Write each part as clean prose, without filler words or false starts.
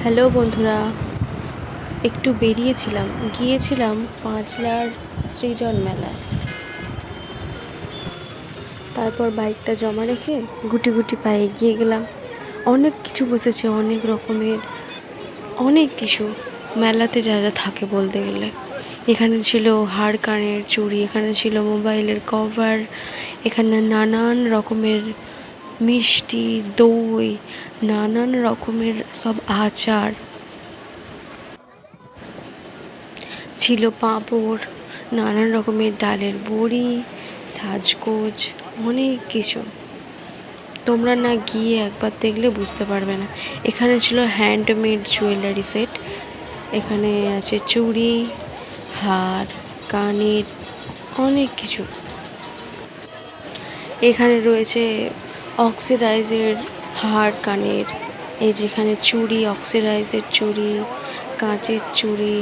Hello বন্ধুরা, একটু গিয়েছিলাম পাঁচলার সৃজন মেলায়। তারপর বাইকটা জমা রেখে গুটি গুটি পায়ে এগিয়ে গেলাম। অনেক কিছু বসেছে, অনেক রকমের অনেক কিছু মেলাতে যা যা থাকে বলতে গেলে। এখানে ছিল হাড় কানের চুড়ি, এখানে ছিল মোবাইলের কভার, এখানে নানান রকমের মিষ্টি, দই, নানান রকমের সব আচার ছিল, পাঁপড়, নানান রকমের ডালের বড়ি, সাজগোজ, অনেক কিছু। তোমরা না গিয়ে একবার দেখলে বুঝতে পারবে না। এখানে ছিল হ্যান্ডমেড জুয়েলারি সেট, এখানে আছে চুড়ি, হার, কানের, অনেক কিছু। এখানে রয়েছে অক্সিডাইজের হার কানের, এই যেখানে চুড়ি, অক্সিডাইজের চুড়ি, কাঁচের চুড়ি,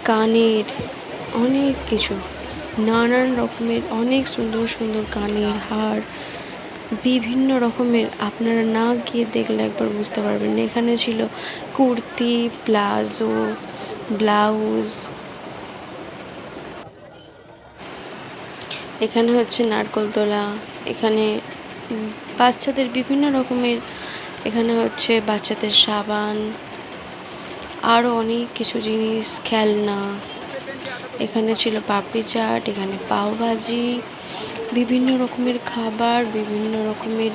কানের, অনেক কিছু, নানান রকমের অনেক সুন্দর সুন্দর কানের হার, বিভিন্ন রকমের। আপনারা না গিয়ে দেখলে একবার বুঝতে পারবেন না। এখানে ছিল কুর্তি, প্লাজো, ব্লাউজ, এখানে হচ্ছে নারকলতলা, এখানে বাচ্চাদের বিভিন্ন রকমের, এখানে হচ্ছে বাচ্চাদের সাবান, আরও অনেক কিছু জিনিস, খেলনা। এখানে ছিল পাপড়ি চাট, এখানে পাওভাজি, বিভিন্ন রকমের খাবার, বিভিন্ন রকমের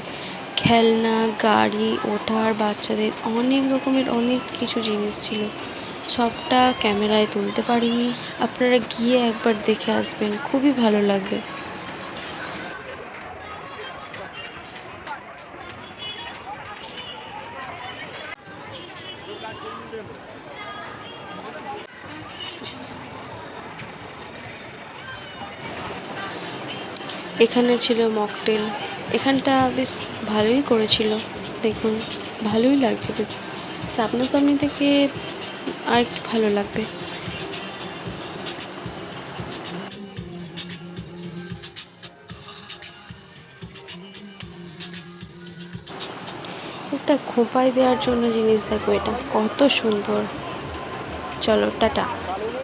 খেলনা, গাড়ি ওঠার বাচ্চাদের অনেক রকমের অনেক কিছু জিনিস ছিল। সবটা ক্যামেরায় তুলতে পারিনি, আপনারা গিয়ে একবার দেখে আসবেন, খুবই ভালো লাগবে। এখানে ছিল মকটেল, এখানটা বেশ ভালোই করেছিল, দেখুন ভালোই লাগছে বেশ। সামনাসামনি থেকে আর একটু ভালো লাগবে। একটা খোঁপায় দেওয়ার জন্য জিনিস, দেখো এটা কত সুন্দর। চলো টাটা।